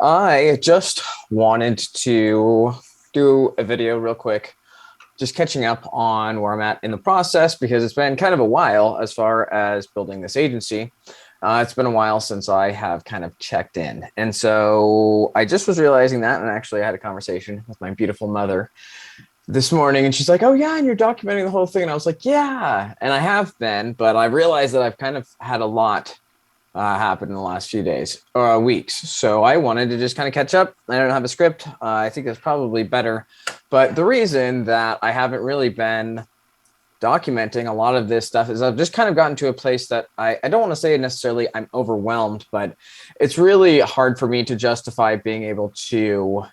I just wanted to do a video real quick, just catching up on where I'm at in the process because it's been kind of a while as far as building this agency. It's been a while since I have kind of checked in. And so I just was realizing that. And actually, I had a conversation with my beautiful mother this morning. And she's like, "Oh, yeah. And you're documenting the whole thing." And I was like, "Yeah." And I have been. But I realized that I've kind of had a lot happened in the last few days or weeks. So I wanted to just kind of catch up. I don't have a script. I think that's probably better. But the reason that I haven't really been documenting a lot of this stuff is I've just kind of gotten to a place that I don't want to say necessarily I'm overwhelmed, but it's really hard for me to justify being able to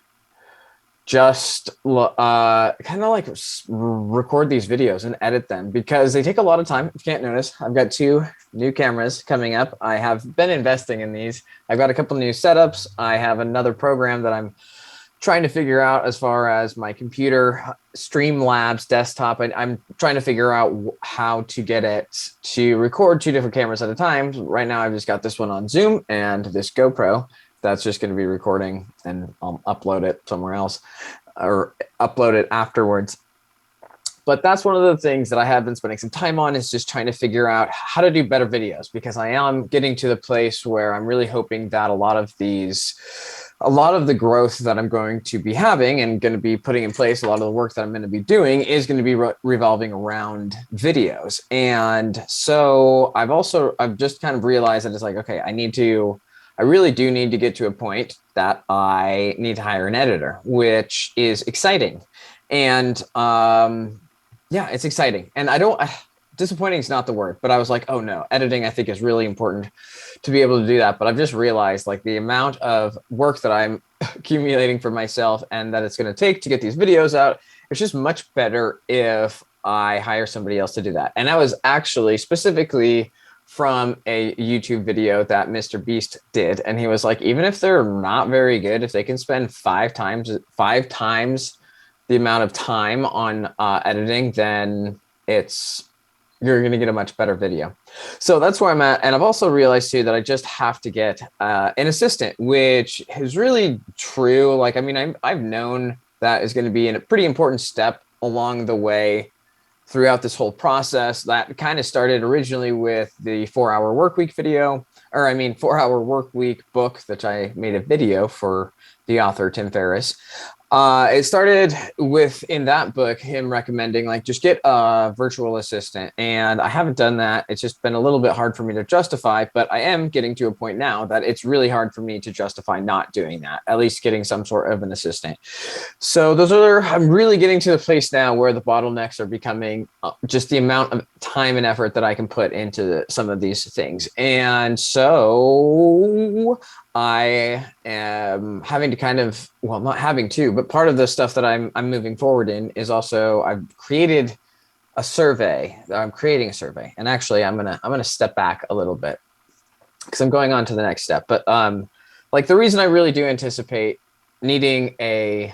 just kind of like record these videos and edit them because they take a lot of time. If you can't notice, I've got two new cameras coming up. I have been investing in these. I've got a couple new setups. I have another program that I'm trying to figure out as far as my computer Streamlabs desktop. I'm trying to figure out how to get it to record two different cameras at a time. Right now, I've just got this one on Zoom and this GoPro that's just going to be recording, and I'll upload it somewhere else or upload it afterwards. But that's one of the things that I have been spending some time on, is just trying to figure out how to do better videos, because I am getting to the place where I'm really hoping that a lot of the growth that I'm going to be having and going to be putting in place, a lot of the work that I'm going to be doing is going to be revolving around videos. And so I've just kind of realized that it's like, okay, I really do need to get to a point that I need to hire an editor, which is exciting. And yeah, it's exciting. And disappointing is not the word, but I was like, oh no, editing I think is really important to be able to do that. But I've just realized like the amount of work that I'm accumulating for myself and that it's going to take to get these videos out. It's just much better if I hire somebody else to do that. And that was actually specifically from a YouTube video that Mr. Beast did. And he was like, even if they're not very good, if they can spend five times the amount of time on editing, then you're going to get a much better video. So that's where I'm at. And I've also realized too that I just have to get an assistant, which is really true. Like, I mean, I've known that is going to be a pretty important step along the way throughout this whole process. That kind of started originally with the 4-Hour Workweek video, 4-Hour Workweek book that I made a video for the author, Tim Ferriss. It started with, in that book, him recommending like just get a virtual assistant, and I haven't done that. It's just been a little bit hard for me to justify, but I am getting to a point now that it's really hard for me to justify not doing that, at least getting some sort of an assistant. So I'm really getting to the place now where the bottlenecks are becoming just the amount of time and effort that I can put into some of these things. And so I am having to not having to, but part of the stuff that I'm moving forward in is also I've created a survey. I'm creating a survey, and actually I'm gonna step back a little bit because I'm going on to the next step. But like the reason I really do anticipate needing a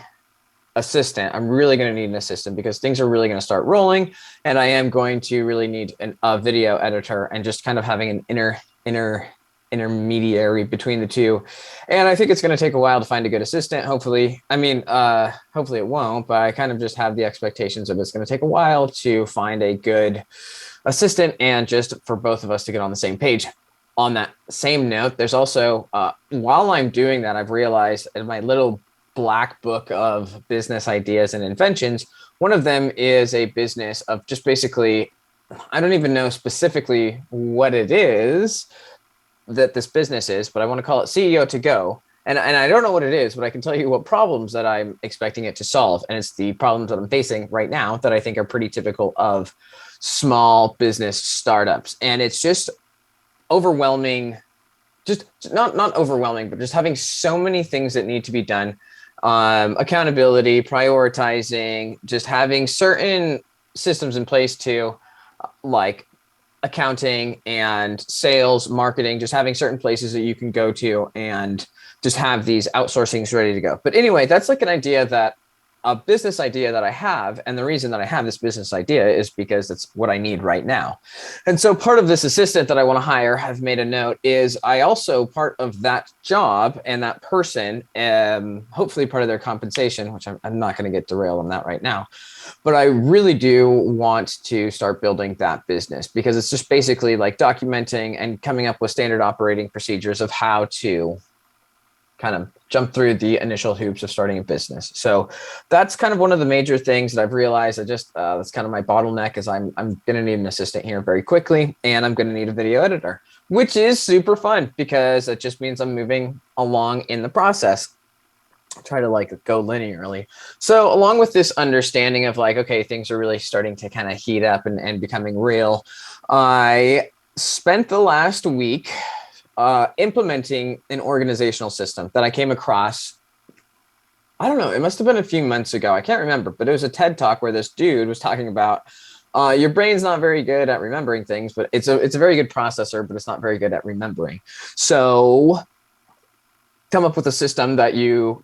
assistant, I'm really going to need an assistant because things are really going to start rolling, and I am going to really need a video editor and just kind of having an intermediary between the two. And I think it's going to take a while to find a good assistant. Hopefully it won't, but I kind of just have the expectations of it's going to take a while to find a good assistant and just for both of us to get on the same page. On that same note, there's also, while I'm doing that, I've realized in my little black book of business ideas and inventions, one of them is a business of just basically, I don't even know specifically what it is that this business is, but I want to call it CEO to go. And I don't know what it is, but I can tell you what problems that I'm expecting it to solve. And it's the problems that I'm facing right now that I think are pretty typical of small business startups. And it's just overwhelming, just not overwhelming, but just having so many things that need to be done. Accountability, prioritizing, just having certain systems in place to like accounting and sales, marketing, just having certain places that you can go to and just have these outsourcings ready to go. But anyway, that's like an idea that a business idea that I have. And the reason that I have this business idea is because it's what I need right now. And so part of this assistant that I want to hire, I've made a note, is I also part of that job and that person, hopefully part of their compensation, which I'm not going to get derailed on that right now. But I really do want to start building that business because it's just basically like documenting and coming up with standard operating procedures of how to kind of jump through the initial hoops of starting a business. So that's kind of one of the major things that I've realized. That's kind of my bottleneck is I'm going to need an assistant here very quickly, and I'm going to need a video editor, which is super fun because it just means I'm moving along in the process. Try to like go linearly. So along with this understanding of like, okay, things are really starting to kind of heat up and becoming real, I spent the last week implementing an organizational system that I came across. I don't know, it must have been a few months ago. I can't remember, but it was a TED talk where this dude was talking about your brain's not very good at remembering things, but it's a very good processor, but it's not very good at remembering. So come up with a system that you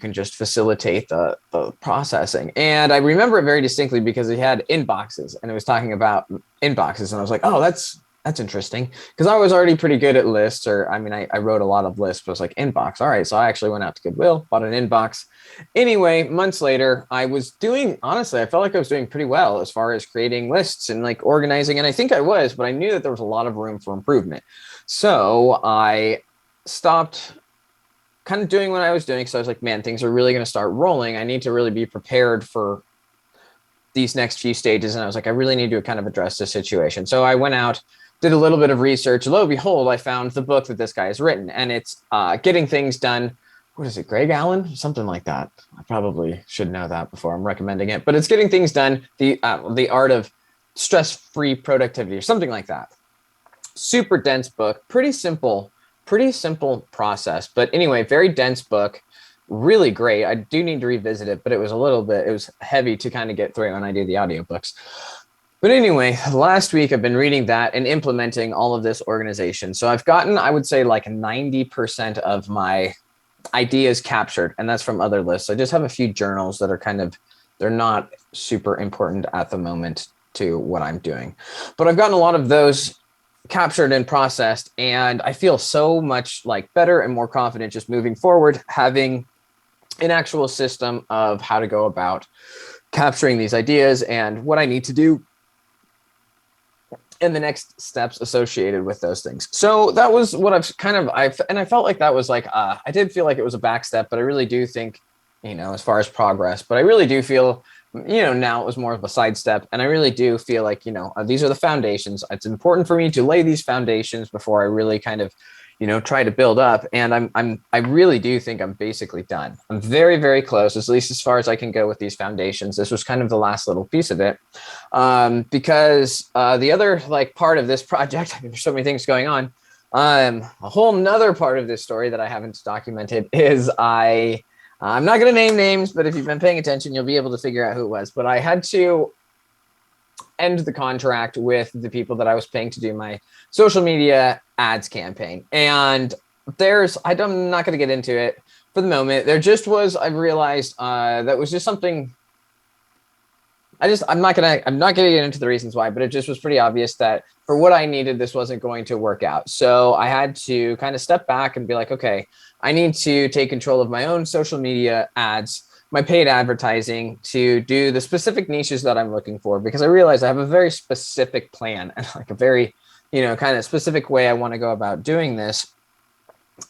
can just facilitate the processing. And I remember it very distinctly because he had inboxes and it was talking about inboxes. And I was like, oh, that's interesting. Because I was already pretty good at lists, or I mean, I wrote a lot of lists, but I was like, inbox. All right. So I actually went out to Goodwill, bought an inbox. Anyway, months later, honestly, I felt like I was doing pretty well as far as creating lists and like organizing. And I think I was, but I knew that there was a lot of room for improvement. So I stopped kind of doing what I was doing. So I was like, man, things are really going to start rolling. I need to really be prepared for these next few stages. And I was like, I really need to kind of address this situation. So I went out, did a little bit of research. Lo and behold, I found the book that this guy has written, and it's Getting Things Done. What is it, Greg Allen? Something like that. I probably should know that before I'm recommending it, but it's Getting Things Done, the art of stress-free productivity or something like that. Super dense book, pretty simple process. But anyway, very dense book, really great. I do need to revisit it, but it was heavy to kind of get through when I do the audiobooks. But anyway, last week I've been reading that and implementing all of this organization. So I've gotten, I would say, like 90% of my ideas captured, and that's from other lists. I just have a few journals that are they're not super important at the moment to what I'm doing. But I've gotten a lot of those captured and processed, and I feel so much like better and more confident just moving forward, having an actual system of how to go about capturing these ideas and what I need to do and the next steps associated with those things. So that was what I felt like that was like, I did feel like it was a back step, but I really do think, as far as progress, but I really do feel, now it was more of a sidestep. And I really do feel like, these are the foundations. It's important for me to lay these foundations before I really kind of, try to build up. And I really do think I'm basically done. I'm very, very close, at least as far as I can go with these foundations. This was kind of the last little piece of it. Because the other like part of this project, there's so many things going on. A whole nother part of this story that I haven't documented is I'm not going to name names, but if you've been paying attention, you'll be able to figure out who it was. But I had to end the contract with the people that I was paying to do my social media ads campaign. And I'm not going to get into it for the moment. I realized that was just something. I'm not going to get into the reasons why, but it just was pretty obvious that for what I needed, this wasn't going to work out. So I had to kind of step back and be like, okay, I need to take control of my own social media ads, my paid advertising, to do the specific niches that I'm looking for, because I realized I have a very specific plan and like a very, kind of specific way I want to go about doing this.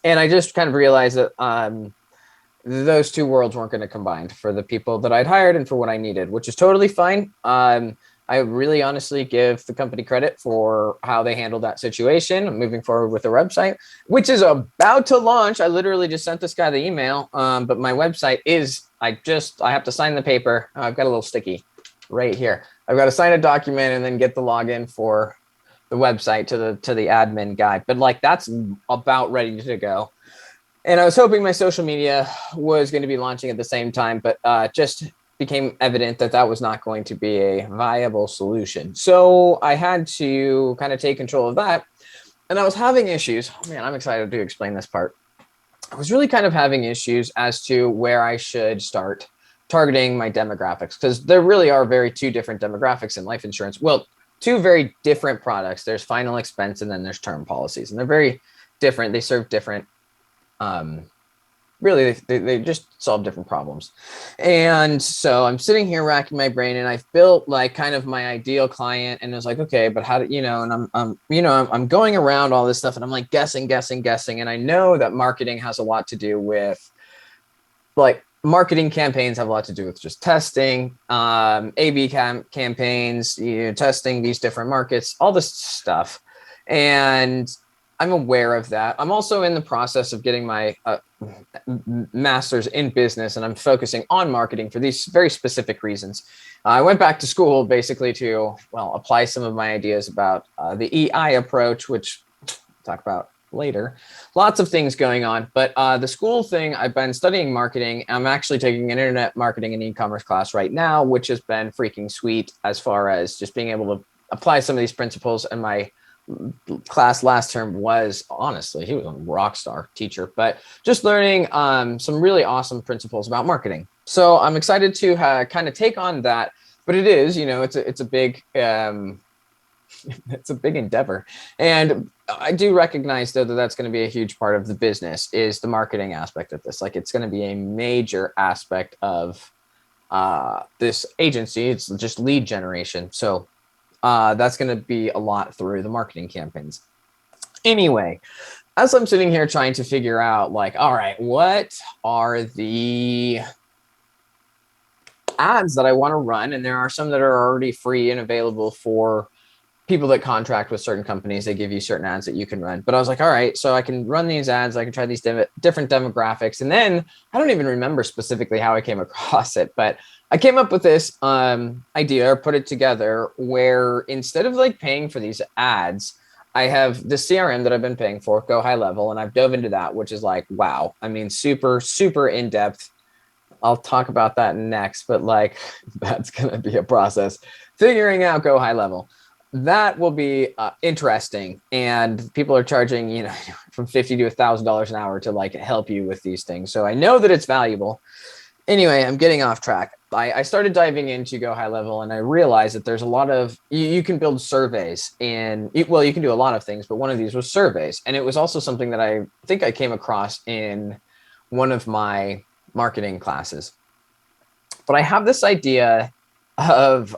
And I just kind of realized that those two worlds weren't going to combine for the people that I'd hired and for what I needed, which is totally fine. I really honestly give the company credit for how they handled that situation. I'm moving forward with the website, which is about to launch. I literally just sent this guy the email, but my website I have to sign the paper. I've got a little sticky right here. I've got to sign a document and then get the login for the website to the admin guy. But like, that's about ready to go. And I was hoping my social media was going to be launching at the same time, but just became evident that that was not going to be a viable solution. So I had to kind of take control of that. And I was having issues. Oh, man, I'm excited to explain this part. I was really kind of having issues as to where I should start targeting my demographics, because there really are two different demographics in life insurance. Well, two very different products. There's final expense and then there's term policies, and they're very different. They serve different, really, they just solve different problems. And so I'm sitting here racking my brain, and I've built like kind of my ideal client, and I was like, okay, but how do you know? And I'm going around all this stuff, and I'm like guessing. And I know that marketing has a lot to do with, like, marketing campaigns have a lot to do with just testing, A/B campaigns, testing these different markets, all this stuff. And I'm aware of that. I'm also in the process of getting my master's in business, and I'm focusing on marketing for these very specific reasons. I went back to school basically to, well, apply some of my ideas about the EI approach, which I'll talk about later. Lots of things going on, but the school thing, I've been studying marketing. I'm actually taking an internet marketing and e-commerce class right now, which has been freaking sweet as far as just being able to apply some of these principles. And my class last term was, honestly, he was a rock star teacher, but just learning some really awesome principles about marketing. So I'm excited to kind of take on that, but it is, it's a big, it's a big endeavor. And I do recognize, though, that that's going to be a huge part of the business, is the marketing aspect of this. Like, it's going to be a major aspect of this agency. It's just lead generation. So that's going to be a lot through the marketing campaigns. Anyway, as I'm sitting here trying to figure out, like, all right, what are the ads that I want to run? And there are some that are already free and available for people that contract with certain companies. They give you certain ads that you can run. But I was like, all right, so I can run these ads. I can try these different demographics. And then I don't even remember specifically how I came across it, but I came up with this idea, or put it together, where instead of like paying for these ads, I have the CRM that I've been paying for, Go High Level, and I've dove into that, which is like, wow. I mean, super, super in depth. I'll talk about that next, but like, that's going to be a process. Figuring out Go High Level. That will be interesting, and people are charging, from $50 to $1,000 an hour to like help you with these things. So I know that it's valuable. Anyway, I'm getting off track. I started diving into Go High Level, and I realized that there's a lot of, you can build surveys well, you can do a lot of things, but one of these was surveys. And it was also something that I think I came across in one of my marketing classes. But I have this idea of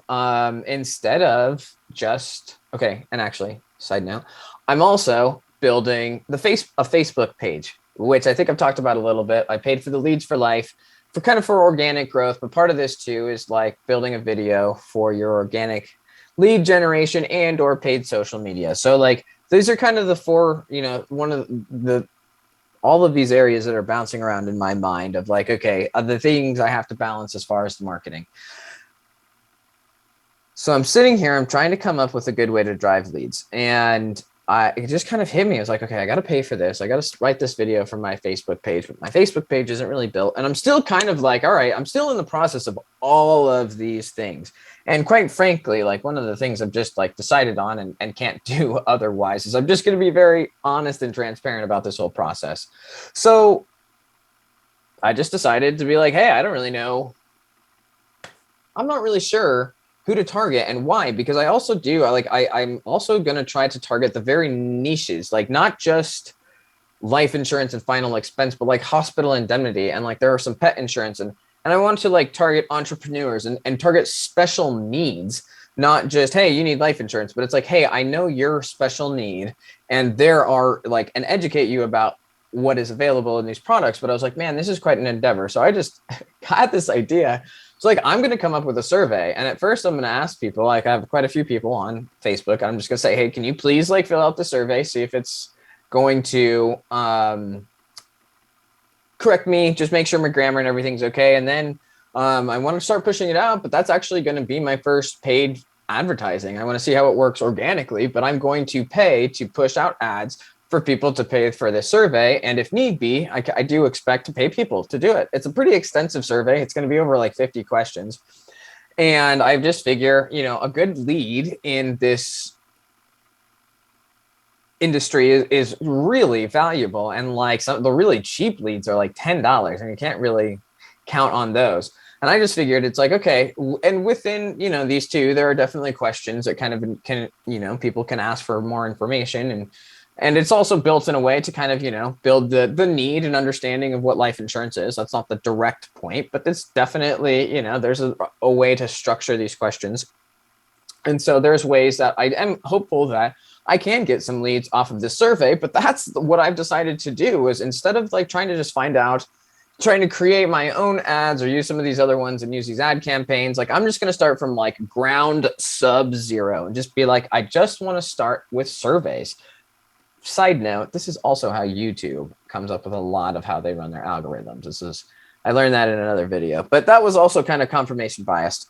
instead of just, okay, and actually, side note, I'm also building a Facebook page, which I think I've talked about a little bit. I paid for the Leads for Life for organic growth, but part of this too is like building a video for your organic lead generation and or paid social media. So like these are kind of the four, one of all of these areas that are bouncing around in my mind of like, okay, the things I have to balance as far as the marketing. So I'm sitting here, I'm trying to come up with a good way to drive leads. And it just kind of hit me. I was like, okay, I got to pay for this. I got to write this video for my Facebook page, but my Facebook page isn't really built. And I'm still kind of like, all right, I'm still in the process of all of these things. And quite frankly, like one of the things I've just like decided on and can't do otherwise is I'm just going to be very honest and transparent about this whole process. So I just decided to be like, hey, I don't really know. I'm not really sure who to target and why, because I also do, I'm also going to try to target the very niches, like not just life insurance and final expense, but like hospital indemnity. And like, there are some pet insurance and I want to like target entrepreneurs and target special needs, not just, hey, you need life insurance, but it's like, hey, I know your special need and there are like, and educate you about what is available in these products. But I was like, man, this is quite an endeavor. So I just had this idea. It's like, I'm going to come up with a survey. And at first I'm going to ask people, like I have quite a few people on Facebook. I'm just going to say, hey, can you please like fill out the survey, see if it's going to correct me, just make sure my grammar and everything's okay. And then I want to start pushing it out, but that's actually going to be my first paid advertising. I want to see how it works organically, but I'm going to pay to push out ads for people to pay for this survey. And if need be, I do expect to pay people to do it. It's a pretty extensive survey. It's going to be over like 50 questions. And I just figure, a good lead in this industry is really valuable. And like the really cheap leads are like $10 and you can't really count on those. And I just figured it's like, okay. And within, these two, there are definitely questions that kind of can, people can ask for more information. And it's also built in a way to kind of, build the need and understanding of what life insurance is. That's not the direct point, but it's definitely, there's a way to structure these questions. And so there's ways that I am hopeful that I can get some leads off of this survey, but that's what I've decided to do is instead of like trying to just find out, trying to create my own ads or use some of these other ones and use these ad campaigns, like I'm just going to start from like ground sub zero and just be like, I just want to start with surveys. Side note, this is also how YouTube comes up with a lot of how they run their algorithms. I learned that in another video, but that was also kind of confirmation biased.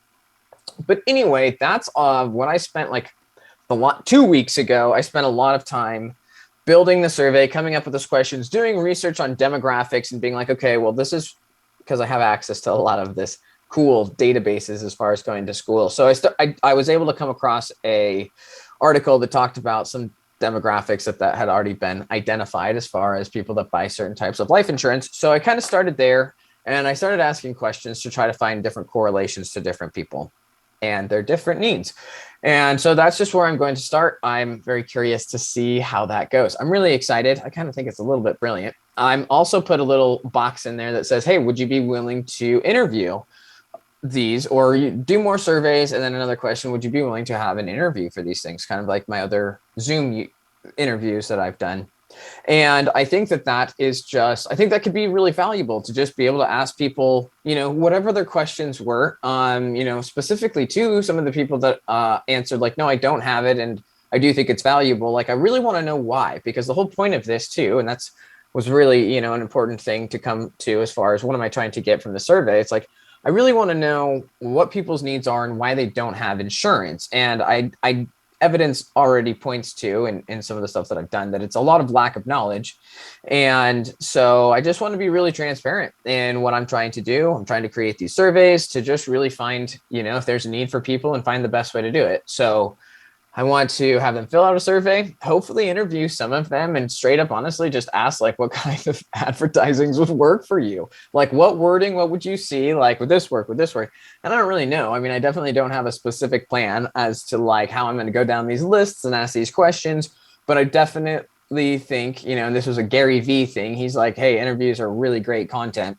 But anyway, that's what I spent like 2 weeks ago. I spent a lot of time building the survey, coming up with those questions, doing research on demographics and being like, okay, well, this is because I have access to a lot of this cool databases as far as going to school. So I was able to come across a article that talked about some demographics that had already been identified as far as people that buy certain types of life insurance. So I kind of started there and I started asking questions to try to find different correlations to different people and their different needs. And so that's just where I'm going to start. I'm very curious to see how that goes. I'm really excited. I kind of think it's a little bit brilliant. I'm also put a little box in there that says, hey, would you be willing to interview these or you do more surveys? And then another question, would you be willing to have an interview for these things? Kind of like my other Zoom interviews that I've done. And I think that is just, I think that could be really valuable to just be able to ask people, whatever their questions were, specifically to some of the people that answered like, no, I don't have it. And I do think it's valuable. Like, I really want to know why, because the whole point of this too, and was really, an important thing to come to as far as what am I trying to get from the survey? It's like, I really want to know what people's needs are and why they don't have insurance. And I evidence already points to in some of the stuff that I've done that it's a lot of lack of knowledge. And so I just want to be really transparent in what I'm trying to do. I'm trying to create these surveys to just really find, if there's a need for people and find the best way to do it. So I want to have them fill out a survey, hopefully interview some of them and straight up, honestly, just ask like, what kind of advertisings would work for you? Like what wording, what would you see? Like would this work? Would this work? And I don't really know. I mean, I definitely don't have a specific plan as to like how I'm going to go down these lists and ask these questions, but I definitely think, and this was a Gary V thing. He's like, hey, interviews are really great content.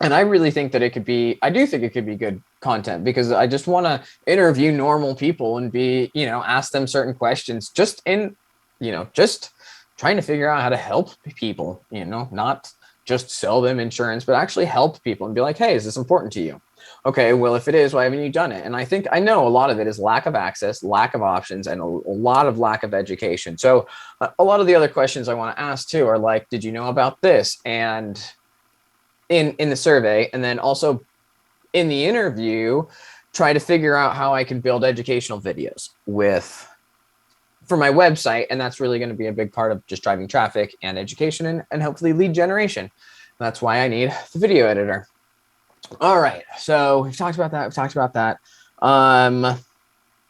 And I really think that I do think it could be good content because I just want to interview normal people and ask them certain questions just trying to figure out how to help people, not just sell them insurance, but actually help people and be like, hey, is this important to you? Okay, well, if it is, why haven't you done it? And I know a lot of it is lack of access, lack of options, and a lot of lack of education. So a lot of the other questions I want to ask too are like, did you know about this? And in the survey, and then also in the interview, try to figure out how I can build educational videos for my website. And that's really going to be a big part of just driving traffic and education and hopefully lead generation. That's why I need the video editor. All right. So we've talked about that.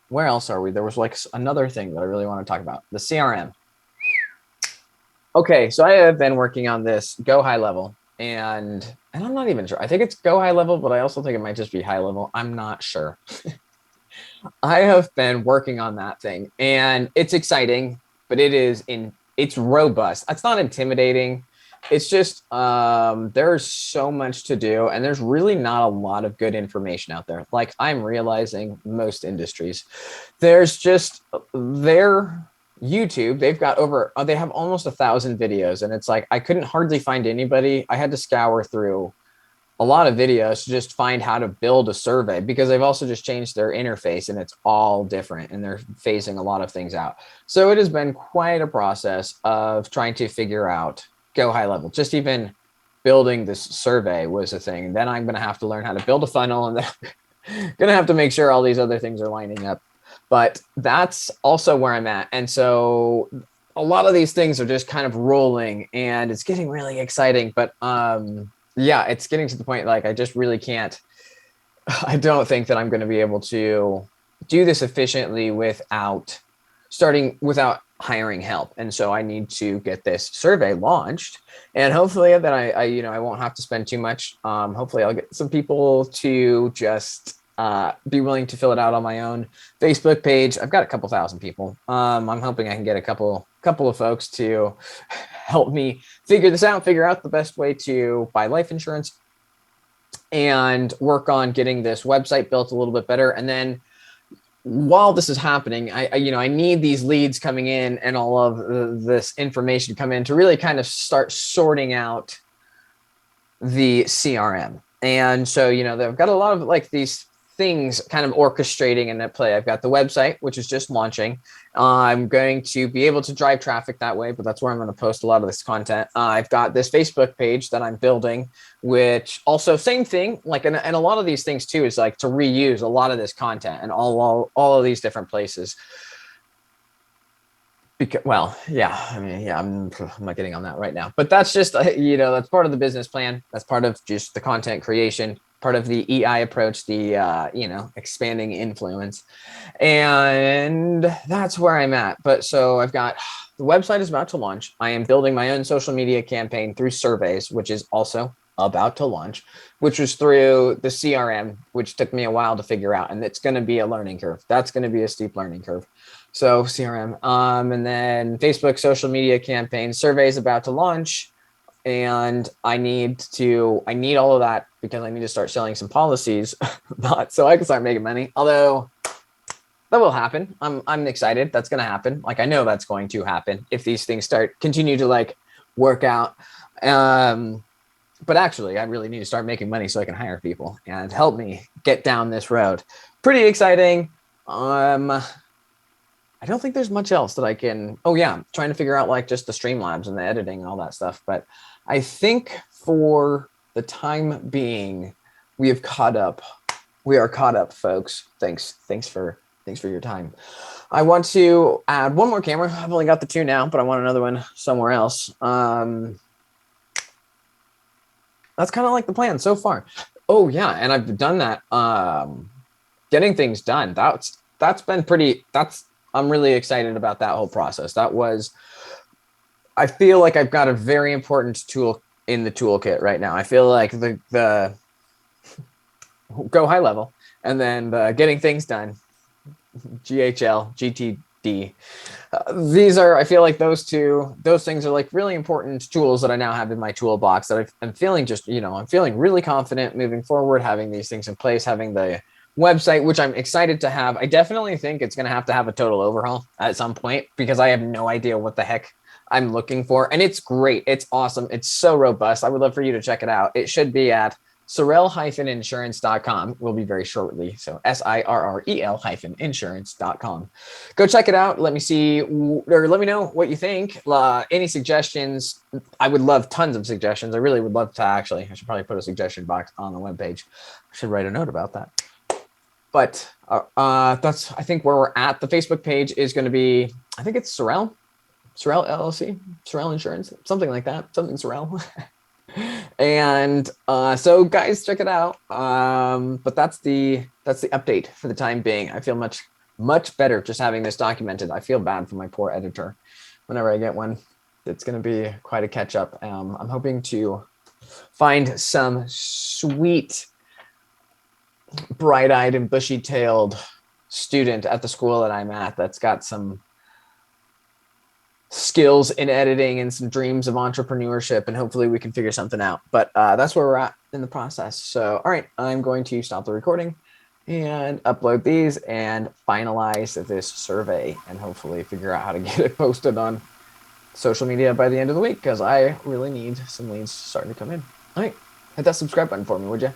Where else are we? There was like another thing that I really want to talk about, the CRM. Okay. So I have been working on this Go High Level. And I'm not even sure. I think it's Go High Level, but I also think it might just be High Level. I'm not sure. I have been working on that thing and it's exciting, but it's robust. It's not intimidating. It's just there's so much to do and there's really not a lot of good information out there. Like I'm realizing most industries, there's just YouTube, they have almost 1,000 videos and it's like, I couldn't hardly find anybody. I had to scour through a lot of videos to just find how to build a survey because they've also just changed their interface and it's all different and they're phasing a lot of things out. So it has been quite a process of trying to figure out Go High Level. Just even building this survey was a thing. Then I'm going to have to learn how to build a funnel and then I'm going to have to make sure all these other things are lining up. But that's also where I'm at. And so a lot of these things are just kind of rolling and it's getting really exciting. But yeah, it's getting to the point like I just really can't. I don't think that I'm going to be able to do this efficiently without hiring help. And so I need to get this survey launched, and hopefully then I won't have to spend too much. Hopefully I'll get some people to just be willing to fill it out on my own Facebook page. I've got a couple thousand people. I'm hoping I can get a couple of folks to help me figure this out, figure out the best way to buy life insurance, and work on getting this website built a little bit better. And then while this is happening, I need these leads coming in and all of this information come in to really kind of start sorting out the CRM. And so, they've got a lot of like these things kind of orchestrating and at play. I've got the website, which is just launching. I'm going to be able to drive traffic that way, but that's where I'm going to post a lot of this content. I've got this Facebook page that I'm building, which also same thing, like, and a lot of these things too, is like to reuse a lot of this content and all of these different places. Because, well, yeah, I'm not getting on that right now, but that's just, that's part of the business plan. That's part of just the content creation, part of the EI approach, the, expanding influence. And that's where I'm at. But so I've got the website is about to launch. I am building my own social media campaign through surveys, which is also about to launch, which was through the CRM, which took me a while to figure out. And it's going to be a learning curve. That's going to be a steep learning curve. So CRM, and then Facebook social media campaign, surveys about to launch. And I need all of that because I need to start selling some policies, not so I can start making money. Although that will happen. I'm excited. That's going to happen. Like, I know that's going to happen if these things continue to like work out. But actually, I really need to start making money so I can hire people and help me get down this road. Pretty exciting. I don't think there's much else that I can. Oh yeah, I'm trying to figure out like just the Streamlabs and the editing and all that stuff. But I think for the time being, we are caught up, folks. Thanks for your time. I want to add one more camera. I've only got the 2 now, but I want another one somewhere else. That's kind of like the plan so far. Oh yeah, and I've done that. Getting things done. That's been pretty. I'm really excited about that whole process. I feel like I've got a very important tool in the toolkit right now. I feel like the go high level and then the getting things done, GHL, GTD. I feel like those things are like really important tools that I now have in my toolbox that I'm feeling I'm feeling really confident moving forward, having these things in place, having the website, which I'm excited to have. I definitely think it's going to have a total overhaul at some point because I have no idea what the heck I'm looking for. And it's great. It's awesome. It's so robust. I would love for you to check it out. It should be at Sirrel-insurance.com. Will be very shortly. So SIRREL-insurance.com. Go check it out. Let me know what you think. Any suggestions? I would love tons of suggestions. I really would love to I should probably put a suggestion box on the webpage. I should write a note about that. But that's, I think, where we're at. The Facebook page is going to be, I think it's Sirrel LLC, Sirrel Insurance, something like that, something Sirrel. And so guys, check it out. But that's the update for the time being. I feel much better just having this documented. I feel bad for my poor editor. Whenever I get one, it's going to be quite a catch up. I'm hoping to find some sweet, bright-eyed and bushy-tailed student at the school that I'm at that's got some skills in editing and some dreams of entrepreneurship, and hopefully we can figure something out. But that's where we're at in the process. So, all right, I'm going to stop the recording and upload these and finalize this survey and hopefully figure out how to get it posted on social media by the end of the week because I really need some leads starting to come in. All right, hit that subscribe button for me, would you?